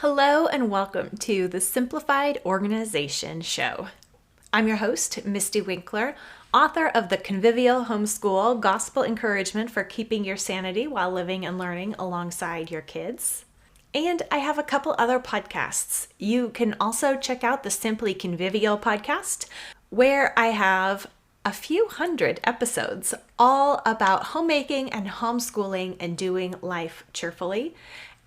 Hello and welcome to the Simplified Organization Show. I'm your host, Misty Winkler, author of the Convivial Homeschool Gospel Encouragement for Keeping Your Sanity While Living and Learning Alongside Your Kids. And I have a couple other podcasts. You can also check out the Simply Convivial podcast, where I have a few hundred episodes all about homemaking and homeschooling and doing life cheerfully.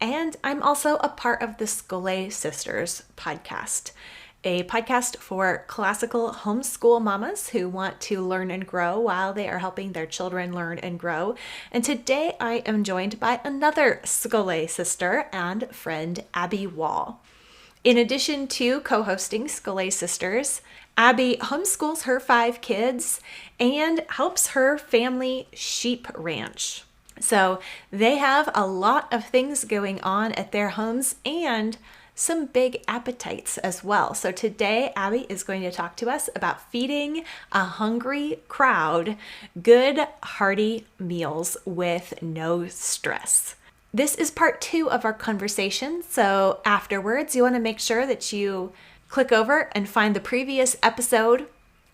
And I'm also a part of the Scholé Sisters podcast, a podcast for classical homeschool mamas who want to learn and grow while they are helping their children learn and grow. And today I am joined by another Scholé sister and friend, Abby Wahl. In addition to co-hosting Scholé Sisters, Abby homeschools her 5 kids and helps her family sheep ranch. So they have a lot of things going on at their homes and some big appetites as well. So today, Abby is going to talk to us about feeding a hungry crowd good, hearty meals with no stress. This is part 2 of our conversation. So afterwards, you want to make sure that you click over and find the previous episode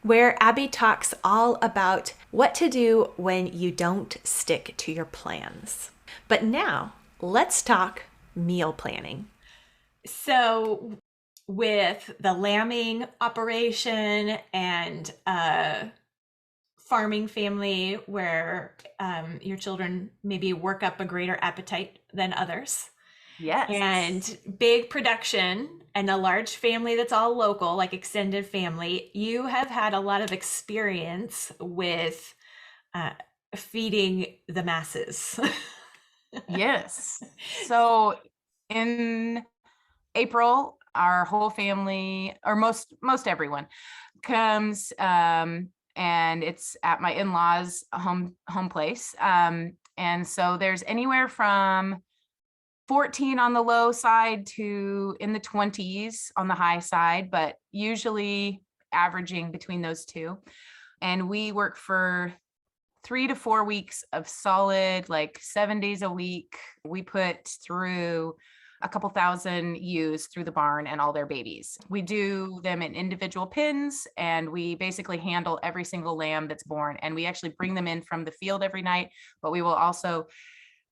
where Abby talks all about what to do when you don't stick to your plans. But now, let's talk meal planning. So, with the lambing operation and farming family where your children maybe work up a greater appetite than others. Yes. And big production and a large family that's all local, like extended family, you have had a lot of experience with feeding the masses. Yes. So in April, our whole family, or most everyone, comes and it's at my in-laws' home place. And so there's anywhere from 14 on the low side to in the 20s on the high side, but usually averaging between those two. And we work for 3 to 4 weeks of solid, like 7 days a week. We put through a couple thousand ewes through the barn and all their babies. We do them in individual pens, and we basically handle every single lamb that's born. And we actually bring them in from the field every night, but we will also,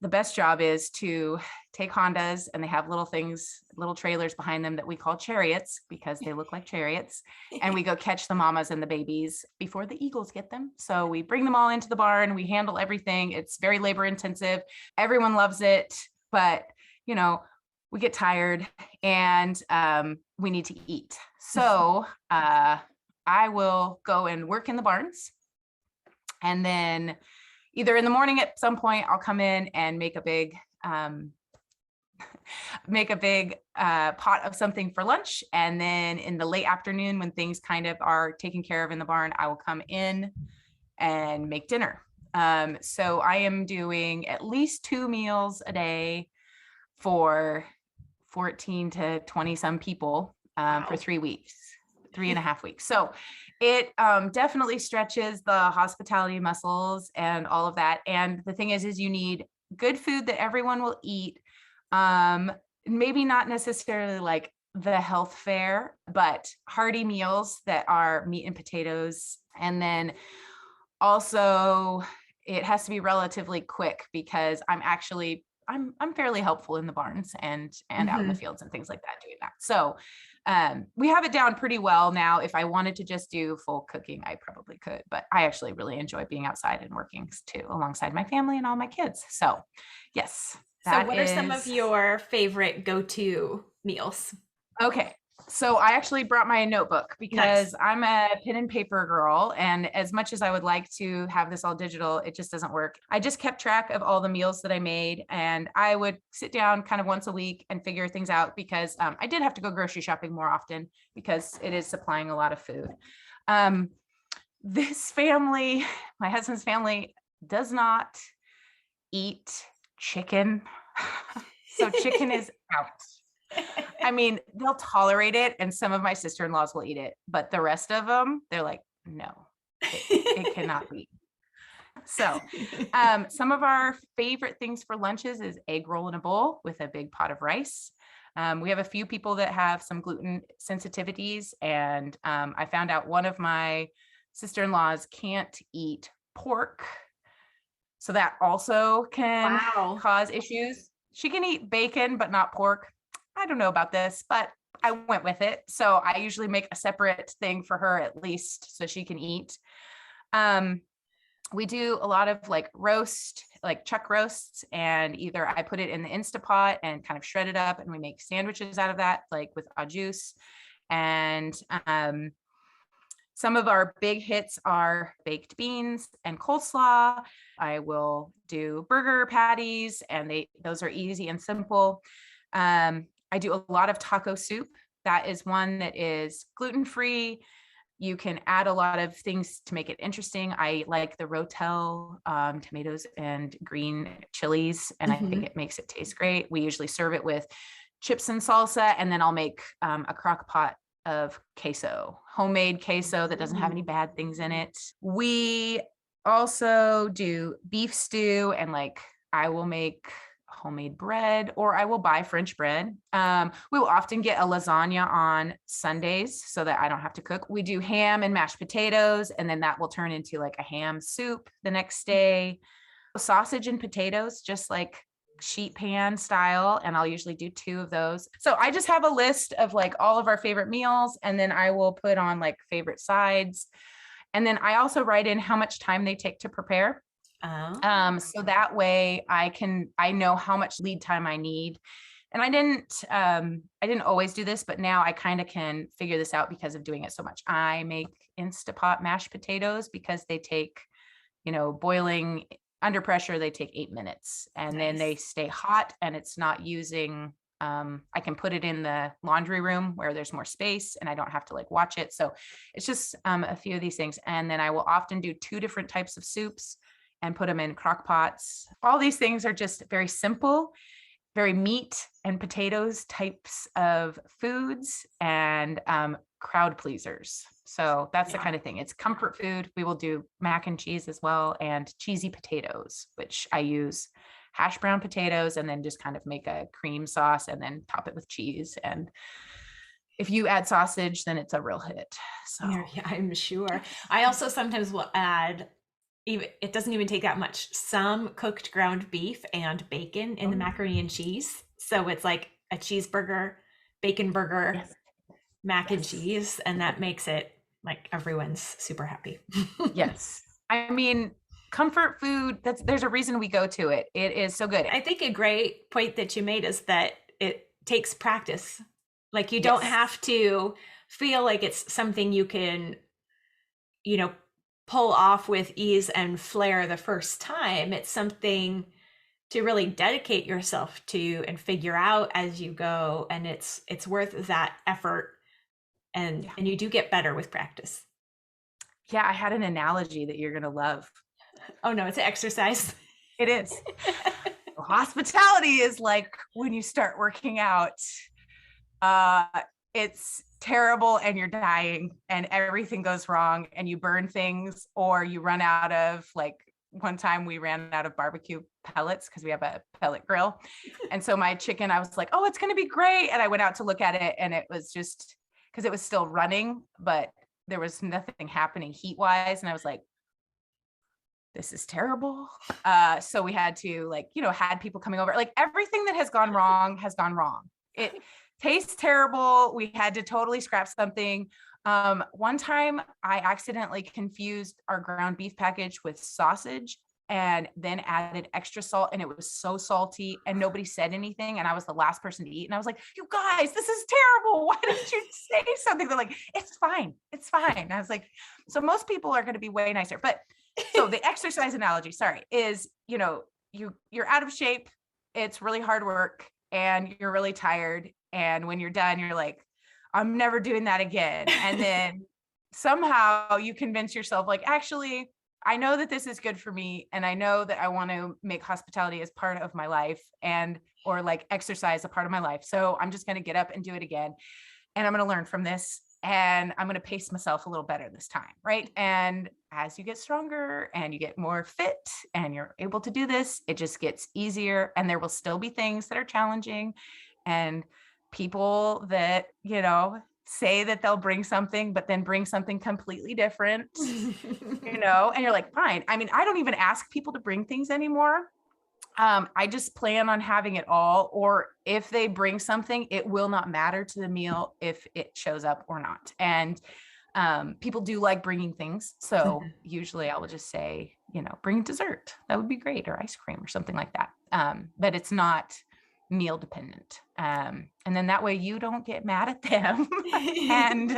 the best job is to take Hondas, and they have little trailers behind them that we call chariots because they look like chariots. And we go catch the mamas and the babies before the eagles get them. So we bring them all into the barn. We handle everything. It's very labor intensive. Everyone loves it, but we get tired and we need to eat. So I will go and work in the barns, and then either in the morning at some point, I'll come in and make a big pot of something for lunch. And then in the late afternoon, when things kind of are taken care of in the barn, I will come in and make dinner. So I am doing at least 2 meals a day for 14 to 20 some people for 3 weeks, 3.5 weeks. So it definitely stretches the hospitality muscles and all of that. And the thing is you need good food that everyone will eat. Maybe not necessarily like the health fare, but hearty meals that are meat and potatoes. And then also it has to be relatively quick because I'm fairly helpful in the barns and out in the fields and things like that doing that. So we have it down pretty well now. If I wanted to just do full cooking, I probably could, but I actually really enjoy being outside and working too, alongside my family and all my kids. So yes. So what are some of your favorite go-to meals? Okay. So I actually brought my notebook because I'm a pen and paper girl. And as much as I would like to have this all digital, it just doesn't work. I just kept track of all the meals that I made, and I would sit down kind of once a week and figure things out because I did have to go grocery shopping more often because it is supplying a lot of food. This family, my husband's family, does not eat chicken. So chicken is out. I mean, they'll tolerate it, and some of my sister-in-laws will eat it, but the rest of them, they're like, no, it cannot be. So some of our favorite things for lunches is egg roll in a bowl with a big pot of rice. We have a few people that have some gluten sensitivities, and I found out one of my sister-in-laws can't eat pork. So that also can Wow. cause issues. She can eat bacon, but not pork. I don't know about this, but I went with it. So I usually make a separate thing for her at least so she can eat. Um, we do a lot of like roast, like chuck roasts, and either I put it in the Instapot and kind of shred it up, and we make sandwiches out of that, like with au juice. And some of our big hits are baked beans and coleslaw. I will do burger patties, and those are easy and simple. I do a lot of taco soup. That is one that is gluten-free. You can add a lot of things to make it interesting. I like the Rotel tomatoes and green chilies, and I think it makes it taste great. We usually serve it with chips and salsa, and then I'll make a crock pot of queso, homemade queso that doesn't have any bad things in it. We also do beef stew, and like I will make homemade bread, or I will buy French bread. We will often get a lasagna on Sundays so that I don't have to cook. We do ham and mashed potatoes, and then that will turn into like a ham soup the next day. Sausage and potatoes, just like sheet pan style, and I'll usually do 2 of those. So I just have a list of like all of our favorite meals, and then I will put on like favorite sides. And then I also write in how much time they take to prepare. So that way I know how much lead time I need. And I didn't always do this, but now I kind of can figure this out because of doing it so much. I make Instapot mashed potatoes because they take, boiling under pressure, they take 8 minutes, and then they stay hot, and it's not using, I can put it in the laundry room where there's more space and I don't have to like watch it. So it's just a few of these things. And then I will often do 2 different types of soups and put them in crock pots. All these things are just very simple, very meat and potatoes types of foods, and crowd pleasers. So that's the kind of thing. It's comfort food. We will do mac and cheese as well, and cheesy potatoes, which I use hash brown potatoes and then just kind of make a cream sauce and then top it with cheese. And if you add sausage, then it's a real hit. So Yeah, I'm sure. I also sometimes will add, even it doesn't even take that much, some cooked ground beef and bacon in the macaroni and cheese. So it's like a cheeseburger, bacon burger, mac and cheese, and that makes it like everyone's super happy. Yes. I mean, comfort food, there's a reason we go to it. It is so good. I think a great point that you made is that it takes practice. Like you don't have to feel like it's something you can, pull off with ease and flair the first time. It's something to really dedicate yourself to and figure out as you go, and it's worth that effort, and you do get better with practice. Yeah, I had an analogy that you're gonna love. Oh no, it's an exercise. It is. Hospitality is like when you start working out, it's terrible and you're dying and everything goes wrong and you burn things, or you run out of, like, one time we ran out of barbecue pellets because we have a pellet grill. And so my chicken, I was like, oh, it's going to be great. And I went out to look at it, and it was just because it was still running, but there was nothing happening heat wise. And I was like, this is terrible. So we had to, like, had people coming over, like everything that has gone wrong has gone wrong. It tastes terrible. We had to totally scrap something. One time I accidentally confused our ground beef package with sausage and then added extra salt, and it was so salty and nobody said anything. And I was the last person to eat. And I was like, you guys, this is terrible. Why didn't you say something? They're like, it's fine. It's fine. And I was like, so most people are going to be way nicer. But so the exercise analogy, is, you're out of shape. It's really hard work and you're really tired. And when you're done, you're like, I'm never doing that again. And then somehow you convince yourself, like, actually, I know that this is good for me. And I know that I want to make hospitality as part of my life, or like exercise a part of my life. So I'm just going to get up and do it again. And I'm going to learn from this. And I'm going to pace myself a little better this time. Right. And as you get stronger and you get more fit and you're able to do this, it just gets easier. And there will still be things that are challenging. And people that, say that they'll bring something, but then bring something completely different, and you're like, fine. I mean, I don't even ask people to bring things anymore. I just plan on having it all, or if they bring something, it will not matter to the meal if it shows up or not. And people do like bringing things. So usually I will just say, bring dessert. That would be great, or ice cream or something like that. But it's not meal dependent. And then that way you don't get mad at them and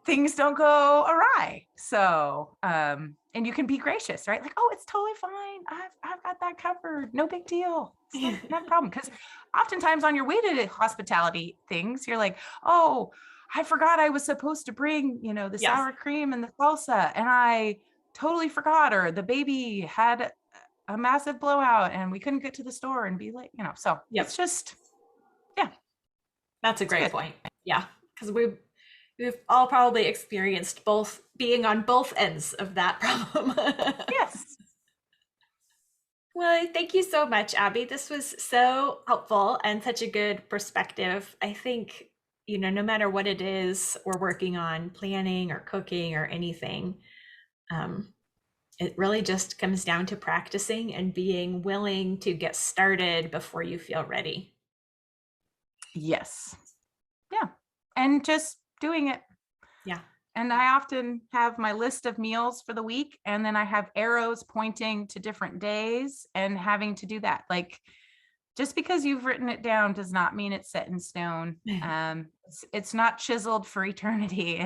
things don't go awry. So, and you can be gracious, right? Like, oh, it's totally fine. I've got that covered. No big deal. It's not a problem. Because oftentimes on your way to hospitality things, you're like, oh, I forgot I was supposed to bring, the sour cream and the salsa, and I totally forgot, or the baby had a massive blowout and we couldn't get to the store and be late, so it's just, yeah. That's a great point. Yeah. Because we've all probably experienced both, being on both ends of that problem. Yes. Well, thank you so much, Abby. This was so helpful and such a good perspective. I think, no matter what it is we're working on, planning or cooking or anything, it really just comes down to practicing and being willing to get started before you feel ready. Yes. Yeah. And just doing it. Yeah. And I often have my list of meals for the week, and then I have arrows pointing to different days and having to do that. Like, just because you've written it down does not mean it's set in stone. It's not chiseled for eternity.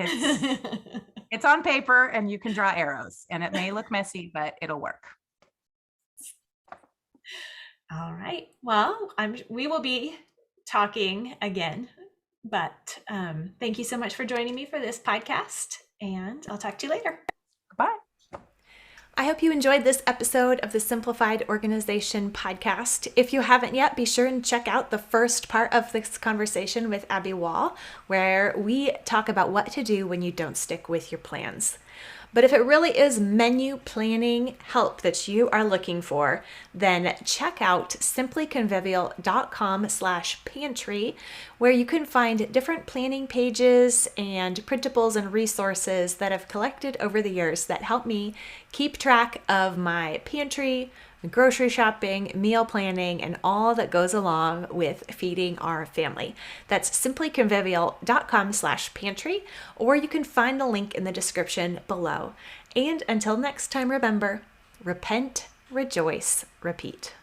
It's on paper, and you can draw arrows, and it may look messy, but it'll work. All right. Well, we will be talking again, but thank you so much for joining me for this podcast, and I'll talk to you later. Bye. I hope you enjoyed this episode of the Simplified Organization podcast. If you haven't yet, be sure and check out the first part of this conversation with Abby Wahl, where we talk about what to do when you don't stick with your plans. But if it really is menu planning help that you are looking for, then check out simplyconvivial.com/pantry, where you can find different planning pages and printables and resources that I've collected over the years that help me keep track of my pantry, grocery shopping, meal planning, and all that goes along with feeding our family. That's simplyconvivial.com/pantry, or you can find the link in the description below. And until next time, remember, repent, rejoice, repeat.